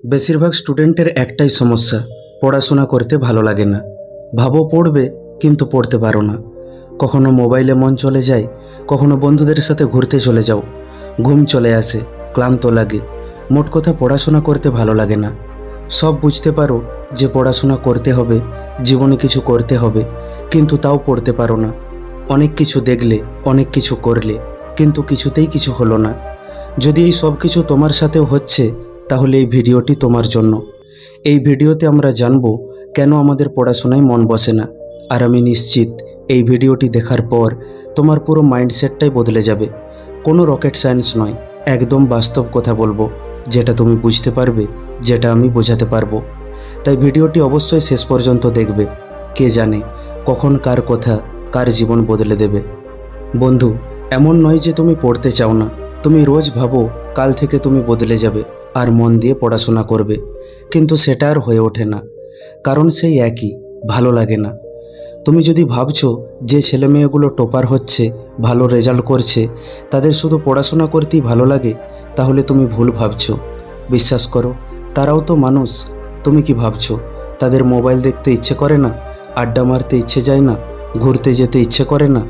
বেশিরভাগ স্টুডেন্টের একটাই সমস্যা, পড়াশোনা করতে ভালো লাগে না। ভাবো পড়বে, কিন্তু পড়তে পারো না। কখনো মোবাইলে মন চলে যায়, কখনো বন্ধুদের সাথে ঘুরতে চলে যাও। ঘুম চলে আসে, ক্লান্ত লাগে। মোট কথা পড়াশোনা করতে ভালো লাগে না। সব বুঝতে পারো যে পড়াশোনা করতে হবে, জীবনে কিছু করতে হবে, কিন্তু তাও পড়তে পারো না। অনেক কিছু দেখলে, অনেক কিছু করলে, কিন্তু কিছুতেই কিছু হলো না। যদি এই সব কিছু তোমার সাথেও হচ্ছে, তাহলে এই ভিডিওটি তোমার জন্য। এই ভিডিওতে আমরা জানব কেন আমাদের পড়াশোনায় মন বসে না। আর আমি নিশ্চিত এই ভিডিওটি দেখার পর তোমার পুরো মাইন্ডসেটটাই বদলে যাবে। কোনো রকেট সায়েন্স নয়, একদম বাস্তব কথা বলবো, যেটা তুমি বুঝতে পারবে, যেটা আমি বোঝাতে পারবো। তাই ভিডিওটি অবশ্যই শেষ পর্যন্ত দেখবে। কে জানে কখন কার কথা কার জীবন বদলে দেবে। বন্ধু, এমন নয় যে তুমি পড়তে চাও না। তুমি রোজ ভাবো কাল থেকে তুমি বদলে যাবে আর মন দিয়ে পড়াশোনা করবে, কিন্তু সেটা আর হয়ে ওঠে না। কারণ সেই একই, ভালো লাগে না। তুমি যদি ভাবছো যে ছেলে মেয়েগুলো টপার হচ্ছে, ভালো রেজাল্ট করছে, তাদের শুধু পড়াশোনা করতেই ভালো লাগে, তাহলে তুমি ভুল ভাবছো। বিশ্বাস করো, তারাও তো মানুষ। তুমি কি ভাবছো তাদের মোবাইল দেখতে ইচ্ছে করে না, আড্ডা মারতে ইচ্ছে যায় না, ঘুরতে যেতে ইচ্ছে করে না?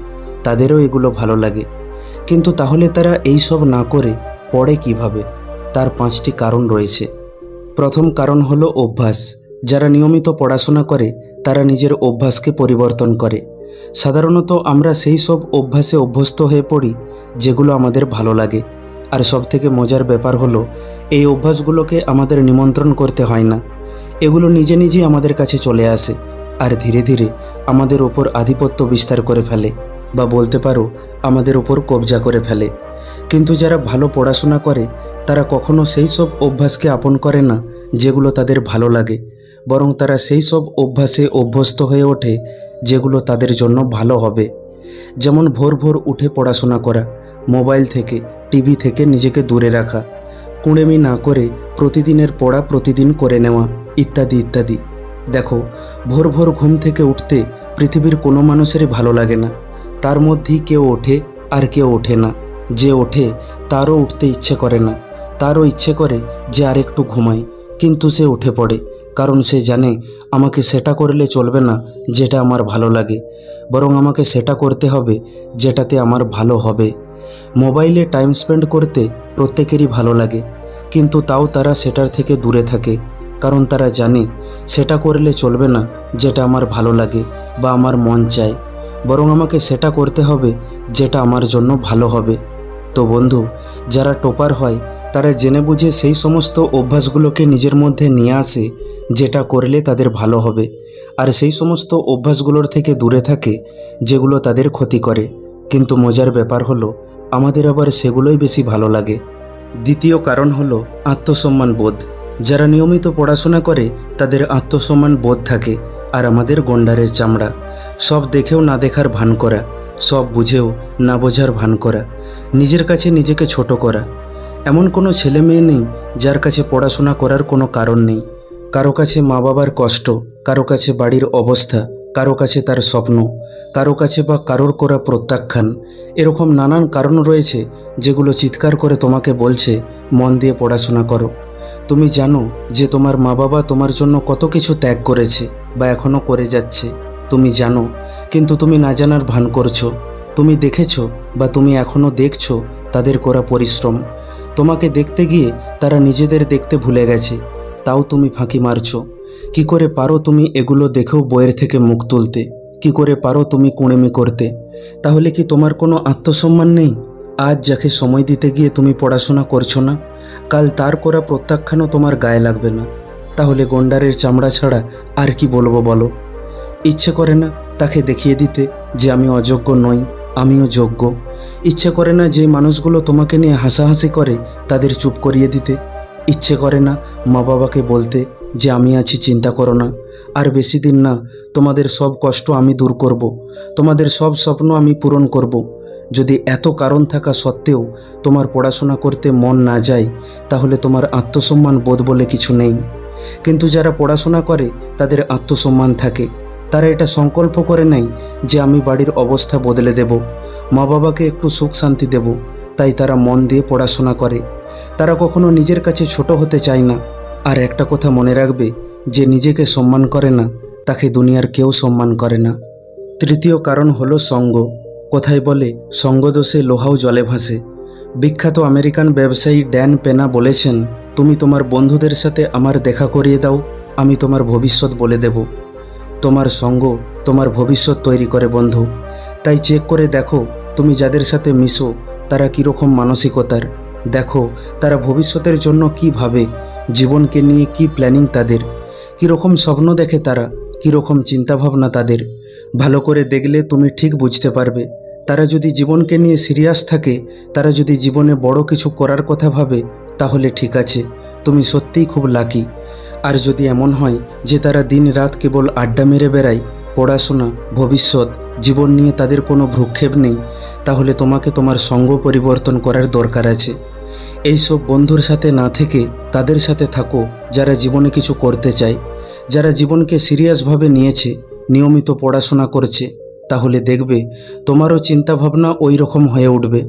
তাদেরও এগুলো ভালো লাগে। কিন্তু তাহলে তারা এই সব না করে পড়ে কিভাবে? তার 5টি কারণ রয়েছে। প্রথম কারণ হলো অভ্যাস। যারা নিয়মিত পড়াশোনা করে তারা নিজের অভ্যাসকে পরিবর্তন করে। সাধারণত আমরা সেই সব অভ্যাসে অভ্যস্ত হয়ে পড়ি যেগুলো আমাদের ভালো লাগে। আর সবথেকে মজার ব্যাপার হলো, এই অভ্যাসগুলোকে আমাদের নিমন্ত্রণ করতে হয় না। এগুলো নিজে নিজেই আমাদের কাছে চলে আসে আর ধীরে ধীরে আমাদের ওপর আধিপত্য বিস্তার করে ফেলে, বা বলতে পারো আমাদের ওপর কবজা করে ফেলে। কিন্তু যারা ভালো পড়াশোনা করে তারা কখনো সেই সব অভ্যাসকে আপন করে না যেগুলো তাদের ভালো লাগে, বরং তারা সেই সব অভ্যাসে অভ্যস্ত হয়ে ওঠে যেগুলো তাদের জন্য ভালো হবে। যেমন ভোর ভোর উঠে পড়াশোনা করা, মোবাইল থেকে, টিভি থেকে নিজেকে দূরে রাখা, কুঁড়েমি না করে প্রতিদিনের পড়া প্রতিদিন করে নেওয়া, ইত্যাদি ইত্যাদি। দেখো, ভোর ভোর ঘুম থেকে উঠতে পৃথিবীর কোনো মানুষেরই ভালো লাগে না। তার মধ্যেই কেউ ওঠে আর কেউ ওঠে না। যে ওঠে তারও উঠতে ইচ্ছে করে না, তারও ইচ্ছে করে যে আরেকটু ঘুমাই, কিন্তু সে উঠে পড়ে। কারণ সে জানে আমাকে সেটা করলে চলবে না যেটা আমার ভালো লাগে, বরং আমাকে সেটা করতে হবে যেটাতে আমার ভালো হবে। মোবাইলে টাইম স্পেন্ড করতে প্রত্যেকেরই ভালো লাগে, কিন্তু তাও তারা সেটার থেকে দূরে থাকে। কারণ তারা জানে সেটা করলে চলবে না যেটা আমার ভালো লাগে বা আমার মন চায়, বরং আমাকে সেটা করতে হবে যেটা আমার জন্য ভালো হবে। তো বন্ধু, যারা টপার হয় তারা জেনে বুঝে সেই সমস্ত অভ্যাসগুলোকে নিজের মধ্যে নিয়ে আসে যেটা করলে তাদের ভালো হবে, আর সেই সমস্ত অভ্যাসগুলোর থেকে দূরে থাকে যেগুলো তাদের ক্ষতি করে। কিন্তু মজার ব্যাপার হলো, আমাদের আবার সেগুলোই বেশি ভালো লাগে। দ্বিতীয় কারণ হলো আত্মসম্মান বোধ। যারা নিয়মিত পড়াশোনা করে তাদের আত্মসম্মান বোধ থাকে, আর আমাদের গন্ডারের চামড়া। সব দেখেও না দেখার ভান করা, সব বুঝেও না বোঝার ভান করা, নিজের কাছে নিজেকে ছোট করা। এমন কোনো ছেলে মেয়ে নেই যার কাছে পড়াশোনা করার কোনো কারণ নেই। কারো কাছে মা বাবার কষ্ট, কারো কাছে বাড়ির অবস্থা, কারো কাছে তার স্বপ্ন, কারো কাছে বা কারোর করা প্রত্যাখ্যান। এরকম নানান কারণ রয়েছে যেগুলো চিৎকার করে তোমাকে বলছে মন দিয়ে পড়াশোনা করো। তুমি জানো যে তোমার মা বাবা তোমার জন্য কত কিছু ত্যাগ করেছে বা এখনও করে যাচ্ছে। তুমি জানো, কিন্তু তুমি না জানার ভান করছো। তুমি দেখেছো বা তুমি এখনও দেখছো তাদের করা পরিশ্রম। তোমাকে দেখতে গিয়ে তারা নিজেদের দেখতে ভুলে গেছে, তাও তুমি ফাঁকি মারছো। কি করে পারো তুমি এগুলো দেখেও বইয়ের থেকে মুখ তুলতে? কি করে পারো তুমি কুঁড়েমি করতে? তাহলে কি তোমার কোনো আত্মসম্মান নেই? আজ যাকে সময় দিতে গিয়ে তুমি পড়াশোনা করছো না, কাল তার করা প্রত্যাখ্যানও তোমার গায়ে লাগবে না। তাহলে গন্ডারের চামড়া ছাড়া আর কি বলবো বলো? ইচ্ছে করে না তাকে দেখিয়ে দিতে যে আমি অযোগ্য নই, আমিও যোগ্য? ইচ্ছে করে না যে মানুষগুলো তোমাকে নিয়ে হাসাহাসি করে তাদের চুপ করিয়ে দিতে? ইচ্ছে করে না মা বাবাকে বলতে যে আমি আছি, চিন্তা করো না, আর বেশি দিন না, তোমাদের সব কষ্ট আমি দূর করব, তোমাদের সব স্বপ্ন আমি পূরণ করব? যদি এত কারণ থাকা সত্ত্বেও তোমার পড়াশোনা করতে মন না যায়, তাহলে তোমার আত্মসম্মান বোধ বলে কিছু নেই। কিন্তু যারা পড়াশোনা করে তাদের আত্মসম্মান থাকে। তারা এটা সংকল্প করে নেয় যে আমি বাড়ির অবস্থা বদলে দেব, মা বাবাকে একটু সুখ শান্তি দেব, তাই তারা মন দিয়ে পড়াশোনা করে। তারা কখনো নিজের কাছে ছোট হতে চায় না, আর একটা কথা মনে রাখবে, যে নিজেকে সম্মান করে না তাকে দুনিয়ার কেউ সম্মান করে না। তৃতীয় কারণ হলো সঙ্গ। কথায় বলে সঙ্গদোষে লোহাও জলে ভাসে। বিখ্যাত আমেরিকান ব্যবসায়ী ড্যান পেনা বলেছেন, তুমি তোমার বন্ধুদের সাথে আমার দেখা করিয়ে দাও, আমি তোমার ভবিষ্যৎ বলে দেব। তোমার সঙ্গ তোমার ভবিষ্যৎ তৈরি করে বন্ধু। তাই চেক করে দেখো তুমি যাদের সাথে মিশো তারা কীরকম মানসিকতার। দেখো তারা ভবিষ্যতের জন্য কী ভাবে, জীবনকে নিয়ে কি প্ল্যানিং তাদের, কীরকম স্বপ্ন দেখে তারা, কীরকম চিন্তাভাবনা তাদের। ভালো করে দেখলে তুমি ঠিক বুঝতে পারবে। তারা যদি জীবনকে নিয়ে সিরিয়াস থাকে, তারা যদি জীবনে বড় কিছু করার কথা ভাবে, তাহলে ঠিক আছে, তুমি সত্যিই খুব লাকি। আর যদি এমন হয় যে তারা দিন রাত কেবল আড্ডা মেরে বেড়ায়, পড়াশোনা, ভবিষ্যৎ, জীবন নিয়ে তাদের কোনো ভ্রুক্ষেপ নেই, তাহলে তোমাকে তোমার সঙ্গ পরিবর্তন করার দরকার আছে। এইসব বন্ধুর সাথে না থেকে তাদের সাথে থাকো যারা জীবনে কিছু করতে চায়, যারা জীবনকে সিরিয়াসভাবে নিয়েছে, নিয়মিত পড়াশোনা করছে। তাহলে দেখবে তোমারও চিন্তাভাবনা ওই রকম হয়ে উঠবে।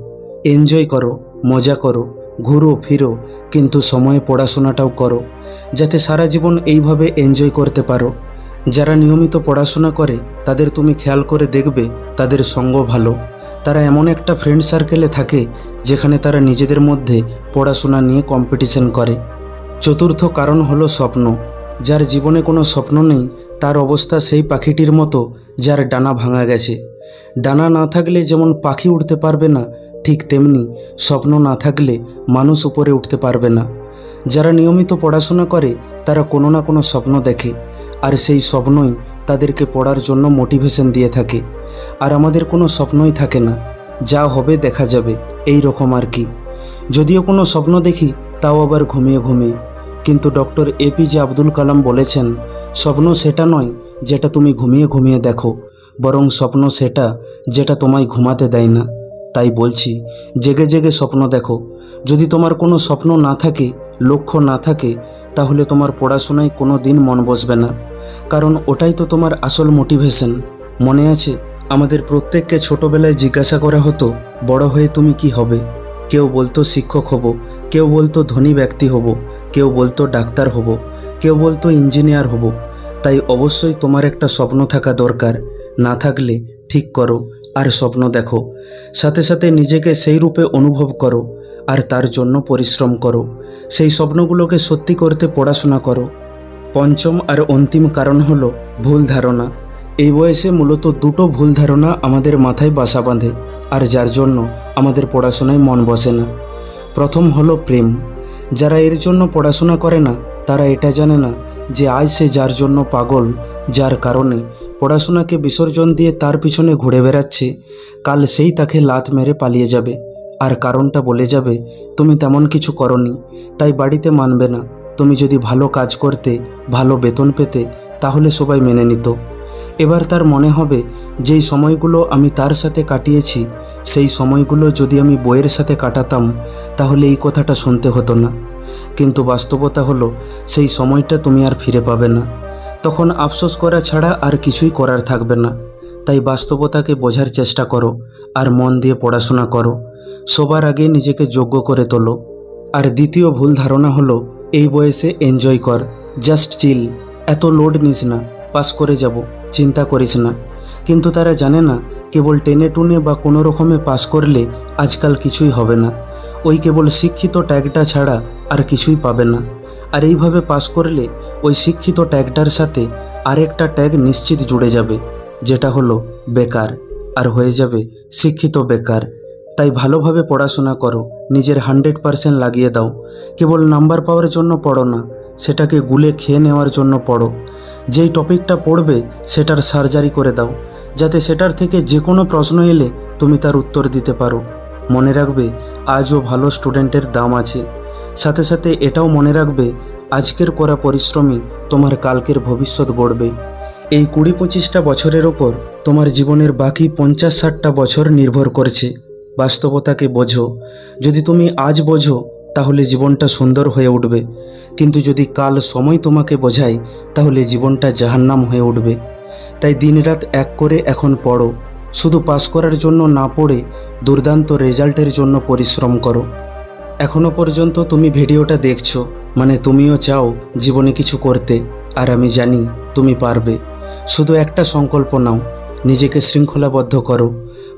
এনজয় করো, মজা করো, ঘুরো ফিরো, কিন্তু সময়ে পড়াশোনাটাও করো, যাতে সারা জীবন এইভাবে এনজয় করতে পারো। যারা নিয়মিত পড়াশোনা করে তাদের তুমি খেয়াল করে দেখবে তাদের সঙ্গ ভালো। তারা এমন একটা ফ্রেন্ড সার্কেলে থাকে যেখানে তারা নিজেদের মধ্যে পড়াশোনা নিয়ে কম্পিটিশন করে। চতুর্থ কারণ হলো স্বপ্ন। যার জীবনে কোনো স্বপ্ন নেই তার অবস্থা সেই পাখিটির মতো যার ডানা ভাঙা গেছে। ডানা না থাকলে যেমন পাখি উঠতে পারবে না, ঠিক তেমনি স্বপ্ন না থাকলে মানুষ উপরে উঠতে পারবে না। যারা নিয়মিত পড়াশোনা করে তারা কোনো না কোনো স্বপ্ন দেখে, আর সেই স্বপ্নই তাদেরকে পড়ার জন্য মোটিভেশন দিয়ে থাকে। আর আমাদের কোনো স্বপ্নই থাকে না, যা হবে দেখা যাবে, এই রকম আর কি। যদিও কোনো স্বপ্ন দেখি তাও আবার ঘুমিয়ে ঘুমিয়ে। কিন্তু ডক্টর এপিজে আব্দুল কালাম বলেছেন, স্বপ্ন সেটা নয় যেটা তুমি ঘুমিয়ে ঘুমিয়ে দেখো, বরং স্বপ্ন সেটা যেটা তোমায় ঘুমাতে দেয় না। তাই বলছি, জেগে জেগে স্বপ্ন দেখো। যদি তোমার কোনো স্বপ্ন না থাকে, লক্ষ্য না থাকে, তাহলে তোমার পড়াশোনায় কোনো দিন মন বসবে না, কারণ ওটাই তো তোমার আসল মোটিভেশন। মনে আছে, আমাদের প্রত্যেককে ছোটবেলায় জিজ্ঞাসা করা হতো, বড় হয়ে তুমি কি হবে? কেউ বলতো শিক্ষক হব, কেউ বলতো ধনী ব্যক্তি হব, কেউ বলতো ডাক্তার হব, কেউ বলতো ইঞ্জিনিয়ার হব। তাই অবশ্যই তোমার একটা স্বপ্ন থাকা দরকার। না থাকলে ঠিক করো আর স্বপ্ন দেখো, সাথে সাথে নিজেকে সেই রূপে অনুভব করো, আর তার জন্য পরিশ্রম করো। সেই স্বপ্নগুলোকে সত্যি করতে পড়াশোনা করো। পঞ্চম আর অন্তিম কারণ হলো ভুল ধারণা। এই বয়সে মূলত দুটো ভুল ধারণা আমাদের মাথায় বাসা বাঁধে, আর যার জন্য আমাদের পড়াশোনায় মন বসে না। প্রথম হলো প্রেম। যারা এর জন্য পড়াশোনা করে না তারা এটা জানে না যে আজ সে যার জন্য পাগল, যার কারণে পড়াশোনাকে বিসর্জন দিয়ে তার পিছনে ঘুরে বেড়াচ্ছে, কাল সেই তাকে লাত মেরে পালিয়ে যাবে। আর কারণটা বলে যাবে, তুমি তেমন কিছু করনি, তাই বাড়িতে মানবে না। তুমি যদি ভালো কাজ করতে, ভালো বেতন পেতে, তাহলে সবাই মেনে নিত। এবার তার মনে হবে, যেই সময়গুলো আমি তার সাথে কাটিয়েছি, সেই সময়গুলো যদি আমি বইয়ের সাথে কাটাতাম তাহলে এই কথাটা শুনতে হতো না। কিন্তু বাস্তবতা হলো, সেই সময়টা তুমি আর ফিরে পাবে না। তখন আফসোস করা ছাড়া আর কিছুই করার থাকবে না। তাই বাস্তবতাকে বোঝার চেষ্টা করো আর মন দিয়ে পড়াশোনা করো। সবার আগে নিজেকে যোগ্য করে তোলো। আর দ্বিতীয় ভুল ধারণা হলো, এই বয়সে এনজয় কর, জাস্ট চিল, এত লোড নিস না, পাস করে যাব, চিন্তা করিস না। কিন্তু তারা জানে না, কেবল টেনে টুনে বা কোনো রকমে পাস করলে আজকাল কিছুই হবে না। ওই কেবল শিক্ষিত ট্যাগটা ছাড়া আর কিছুই পাবে না। আর এইভাবে পাস করলে ওই শিক্ষিত ট্যাগটার সাথে আরেকটা ট্যাগ নিশ্চিত জুড়ে যাবে, যেটা হলো বেকার, আর হয়ে যাবে শিক্ষিত বেকার। তাই ভালোভাবে পড়াশোনা করো, নিজের 100% লাগিয়ে দাও। কেবল নাম্বার পাওয়ার জন্য পড়ো না, সেটাকে গুলে খেয়ে নেওয়ার জন্য পড়ো। যেই টপিকটা পড়বে সেটার সার্জারি করে দাও, যাতে সেটার থেকে যে কোনো প্রশ্ন এলে তুমি তার উত্তর দিতে পারো। মনে রাখবে, আজও ভালো স্টুডেন্টের দাম আছে। সাথে সাথে এটাও মনে রাখবে, আজকের করা পরিশ্রমই তোমার কালকের ভবিষ্যৎ গড়বে। এই 20-25টা বছরের ওপর তোমার জীবনের বাকি 50-60টা বছর নির্ভর করছে। বাস্তবতাকে বোঝো। যদি তুমি আজ বোঝো তাহলে জীবনটা সুন্দর হয়ে উঠবে, কিন্তু যদি কাল সময় তোমাকে বোঝায় তাহলে জীবনটা জাহান্নাম হয়ে উঠবে। তাই দিনরাত এক করে এখন পড়ো। শুধু পাস করার জন্য না পড়ে দুর্দান্ত রেজাল্টের জন্য পরিশ্রম করো। এখনও পর্যন্ত তুমি ভিডিওটা দেখছো, মানে তুমিও চাও জীবনে কিছু করতে, আর আমি জানি তুমি পারবে। শুধু একটা সংকল্প নাও, নিজেকে শৃঙ্খলাবদ্ধ করো,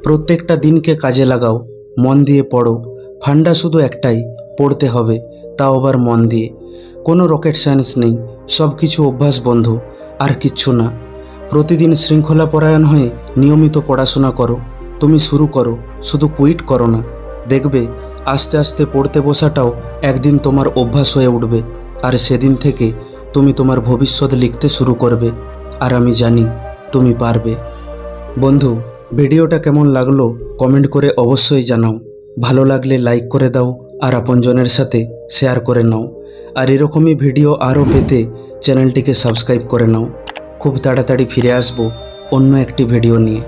প্রত্যেকটা দিনকে কাজে লাগাও, মন দিয়ে পড়ো। ফান্ডা শুধু একটাই, পড়তে হবে, তাও আবার মন দিয়ে। কোনো রকেট সায়েন্স নেই, সব কিছু অভ্যাস বন্ধু, আর কিচ্ছু না। প্রতিদিন শৃঙ্খলাপরায়ণ হয়ে নিয়মিত পড়াশোনা করো। তুমি শুরু করো, শুধু কুইট করো না। দেখবে আস্তে আস্তে পড়তে বসাটাও একদিন তোমার অভ্যাস হয়ে উঠবে, আর সেদিন থেকে তুমি তোমার ভবিষ্যৎ লিখতে শুরু করবে। আর আমি জানি তুমি পারবে। বন্ধু, ভিডিওটা কেমন লাগলো কমেন্ট করে অবশ্যই জানাও। ভালো লাগলে লাইক করে দাও, আর আপনজনের সাথে শেয়ার করে নাও। আর এরকমই ভিডিও আরও পেতে চ্যানেলটিকে সাবস্ক্রাইব করে নাও। খুব তাড়াতাড়ি ফিরে আসবো অন্য একটি ভিডিও নিয়ে।